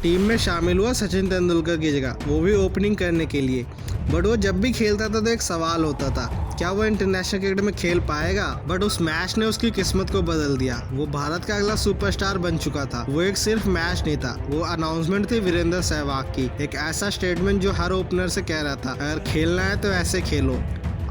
Team में शामिल हुआ सचिन तेंदुलकर की जगह, वो भी ओपनिंग करने के लिए। बट वो जब भी खेलता था तो एक सवाल होता था, क्या वो इंटरनेशनल क्रिकेट में खेल पाएगा। बट उस मैच ने उसकी किस्मत को बदल दिया। वो भारत का अगला सुपरस्टार बन चुका था। वो एक सिर्फ मैच नहीं था, वो अनाउंसमेंट थी वीरेंद्र सहवाग की। एक ऐसा स्टेटमेंट जो हर ओपनर से कह रहा था, अगर खेलना है तो ऐसे खेलो।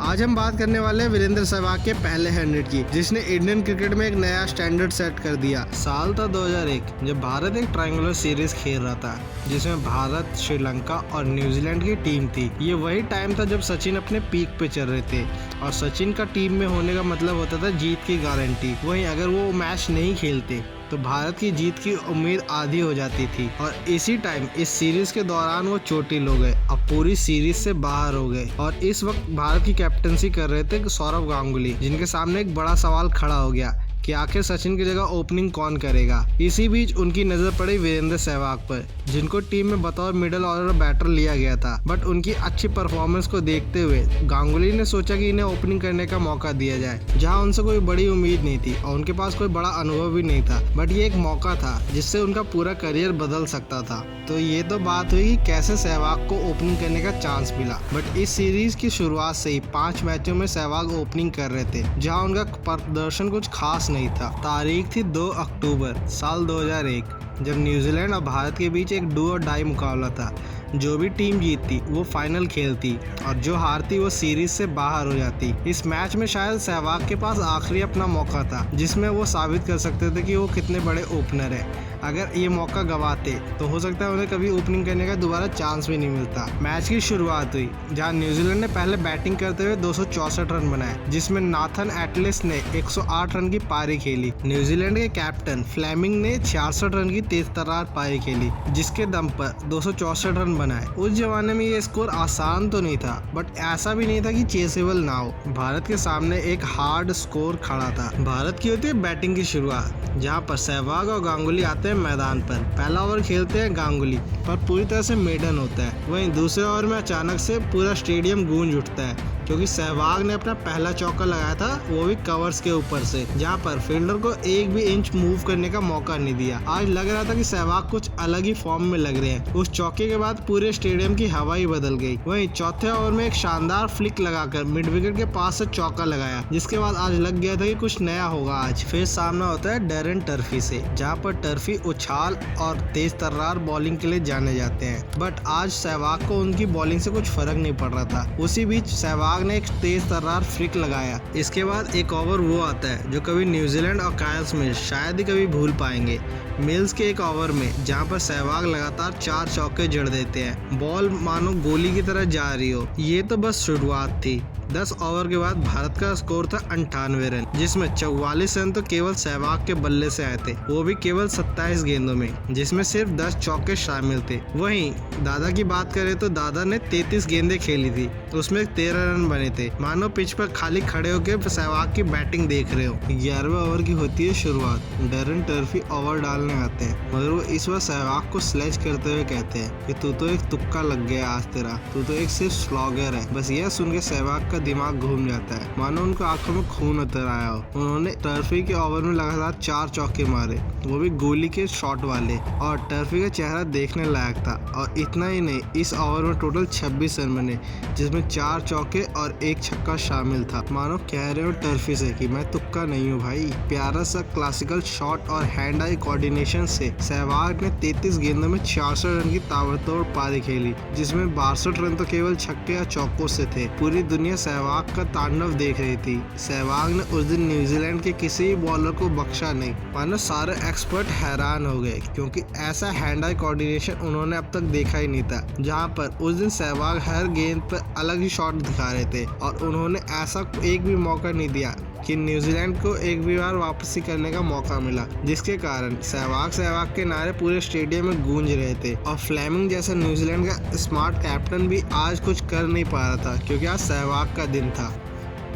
आज हम बात करने वाले हैं वीरेंद्र सहवाग के पहले 100 की, जिसने इंडियन क्रिकेट में एक नया स्टैंडर्ड सेट कर दिया। साल था 2001, जब भारत एक ट्रायंगुलर सीरीज खेल रहा था, जिसमें भारत, श्रीलंका और न्यूजीलैंड की टीम थी। ये वही टाइम था जब सचिन अपने पीक पे चल रहे थे, और सचिन का टीम में होने का मतलब होता था जीत की गारंटी। वहीं अगर वो मैच नहीं खेलते तो भारत की जीत की उम्मीद आधी हो जाती थी। और इसी टाइम इस सीरीज के दौरान वो चोटिल हो गए, अब पूरी सीरीज से बाहर हो गए। और इस वक्त भारत की कैप्टनसी कर रहे थे सौरव गांगुली, जिनके सामने एक बड़ा सवाल खड़ा हो गया कि आखिर सचिन की जगह ओपनिंग कौन करेगा। इसी बीच उनकी नजर पड़ी वीरेंद्र सहवाग पर, जिनको टीम में बतौर मिडिल ऑर्डर बैटर लिया गया था। बट उनकी अच्छी परफॉर्मेंस को देखते हुए गांगुली ने सोचा कि इन्हें ओपनिंग करने का मौका दिया जाए, जहां उनसे कोई बड़ी उम्मीद नहीं थी और उनके पास कोई बड़ा अनुभव भी नहीं था। बट ये एक मौका था जिससे उनका पूरा करियर बदल सकता था। तो ये तो बात हुई कि कैसे सहवाग को ओपनिंग करने का चांस मिला। बट इस सीरीज की शुरुआत से ही 5 मैचों में सहवाग ओपनिंग कर रहे थे, जहां उनका प्रदर्शन कुछ खास नहीं था। तारीख थी 2 अक्टूबर साल 2001, जब न्यूजीलैंड और भारत के बीच एक डू और डाई मुकाबला था। जो भी टीम जीतती वो फाइनल खेलती, और जो हारती वो सीरीज से बाहर हो जाती। इस मैच में शायद सहवाग के पास आखिरी अपना मौका था, जिसमें वो साबित कर सकते थे कि वो कितने बड़े ओपनर है। अगर ये मौका गवाते तो हो सकता है उन्हें कभी ओपनिंग करने का दोबारा चांस भी नहीं मिलता। मैच की शुरुआत हुई जहां न्यूजीलैंड ने पहले बैटिंग करते हुए 264 रन बनाए, जिसमें नाथन एटलिस ने 108 रन की पारी खेली। न्यूजीलैंड के कैप्टन फ्लेमिंग ने 66 रन की तेज तर्रार पारी खेली, जिसके दम पर 264 रन बनाए। उस जमाने में ये स्कोर आसान तो नहीं था, बट ऐसा भी नहीं था कि चेसेबल ना हो। भारत के सामने एक हार्ड स्कोर खड़ा था। भारत की होती है बैटिंग की शुरुआत, जहां पर सहवाग और गांगुली आते हैं मैदान पर। पहला ओवर खेलते हैं गांगुली, पर पूरी तरह से मेडन होता है। वहीं दूसरे ओवर में अचानक से पूरा स्टेडियम गूंज उठता है, क्योंकि सहवाग ने अपना पहला चौका लगाया था, वो भी कवर्स के ऊपर से, जहां पर फील्डर को एक भी इंच मूव करने का मौका नहीं दिया। आज लग रहा था कि सहवाग कुछ अलग ही फॉर्म में लग रहे हैं। उस चौके के बाद पूरे स्टेडियम की हवा ही बदल गई। वहीं चौथे ओवर में एक शानदार फ्लिक लगाकर मिड विकेट के पास से चौका लगाया, जिसके बाद आज लग गया था कि कुछ नया होगा आज। फिर सामना होता है डैरेन टर्फी से, जहाँ पर टर्फी उछाल और तेज तर्रार बॉलिंग के लिए जाने जाते हैं। बट आज सहवाग को उनकी बॉलिंग से कुछ फर्क नहीं पड़ रहा था। उसी बीच सहवाग ने एक तेज तर्रार फ्लिक लगाया। इसके बाद एक ओवर वो आता है जो कभी न्यूजीलैंड और कायल स्मिथ शायद ही कभी भूल पाएंगे। मिल्स के एक ओवर में जहां पर सहवाग लगातार 4 चौके जड़ देते हैं, बॉल मानो गोली की तरह जा रही हो। ये तो बस शुरुआत थी। 10 ओवर के बाद भारत का स्कोर था 98 रन, जिसमें 44 रन तो केवल सहवाग के बल्ले से आए थे, वो भी केवल 27 गेंदों में, जिसमें सिर्फ 10 चौके शामिल थे। वहीं दादा की बात करें तो दादा ने 33 गेंदें खेली थी, उसमें 13 रन बने थे, मानो पिच पर खाली खड़े होकर सहवाग की बैटिंग देख रहे हो। 11वें ओवर की होती है शुरुआत। डैरेन टर्फी ओवर डालने आते हैं, मगर वो इस बार सहवाग को स्लेज करते हुए कहते हैं कि तू तो एक तुक्का लग गया आज तेरा, तू तो एक सिर्फ स्लॉगर है। बस यह सुन के सहवाग दिमाग घूम जाता है, मानो उनको आंखों में खून उतर आया हो। उन्होंने टर्फी के ओवर में लगातार 4 चौके मारे, वो भी गोली के शॉट वाले, और टर्फी का चेहरा देखने लायक था। और इतना ही नहीं, इस ओवर में टोटल 26 रन बने, जिसमें 4 चौके और 1 छक्का शामिल था। मानो कह रहे हो टर्फी से कि मैं तुक्का नहीं हूँ भाई। प्यारा सा क्लासिकल शॉट और हैंड आई कोऑर्डिनेशन से सहवाग ने 33 गेंदों में 66 रन की ताबड़तोड़ पारी खेली, जिसमें 62 रन तो केवल छक्के या चौकों से थे। पूरी दुनिया सहवाग का तांडव देख रही थी। सहवाग ने उस दिन न्यूजीलैंड के किसी भी बॉलर को बख्शा नहीं, मानो सारे एक्सपर्ट हैरान हो गए, क्योंकि ऐसा हैंड आई कोऑर्डिनेशन उन्होंने अब तक देखा ही नहीं था। जहां पर उस दिन सहवाग हर गेंद पर अलग ही शॉट दिखा रहे थे, और उन्होंने ऐसा एक भी मौका नहीं दिया कि न्यूजीलैंड को एक भी बार वापसी करने का मौका मिला, जिसके कारण सहवाग के नारे पूरे स्टेडियम में गूंज रहे थे। और फ्लेमिंग जैसा न्यूजीलैंड का स्मार्ट कैप्टन भी आज कुछ कर नहीं पा रहा था, क्योंकि आज सहवाग का दिन था।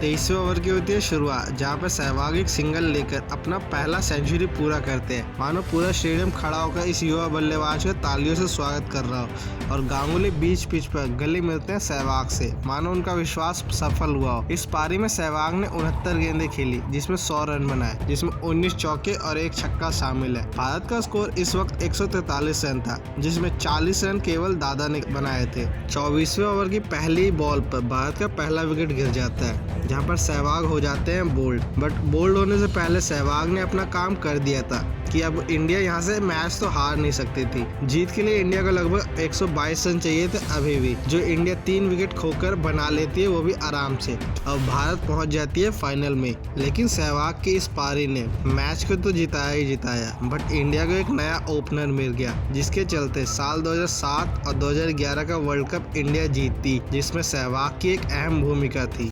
23वें ओवर की होती है शुरुआत, जहाँ पर सहवाग एक सिंगल लेकर अपना पहला सेंचुरी पूरा करते हैं। मानो पूरा स्टेडियम खड़ा होकर इस युवा बल्लेबाज का तालियों से स्वागत कर रहा हो और गांगुली बीच पिच पर गले मिलते हैं सहवाग से, मानो उनका विश्वास सफल हुआ हो। इस पारी में सहवाग ने 69 गेंदें खेली, जिसमें 100 रन बनाए, जिसमें 19 चौके और 1 छक्का शामिल है। भारत का स्कोर इस वक्त 143 रन था, जिसमें 40 रन केवल दादा ने बनाए थे। 24वें ओवर की पहली बॉल पर भारत का पहला विकेट गिर जाता है, जहां पर सहवाग हो जाते हैं बोल्ड। बट बोल्ड होने से पहले सहवाग ने अपना काम कर दिया था कि अब इंडिया यहां से मैच तो हार नहीं सकती थी। जीत के लिए इंडिया को लगभग 122 रन चाहिए थे अभी भी, जो इंडिया 3 विकेट खोकर बना लेती है, वो भी आराम से। अब भारत पहुंच जाती है फाइनल में। लेकिन सहवाग की इस पारी ने मैच को तो जिताया ही जिताया, बट इंडिया को एक नया ओपनर मिल गया, जिसके चलते साल 2007 और 2011 का वर्ल्ड कप इंडिया जीतती, जिसमें सहवाग की एक अहम भूमिका थी।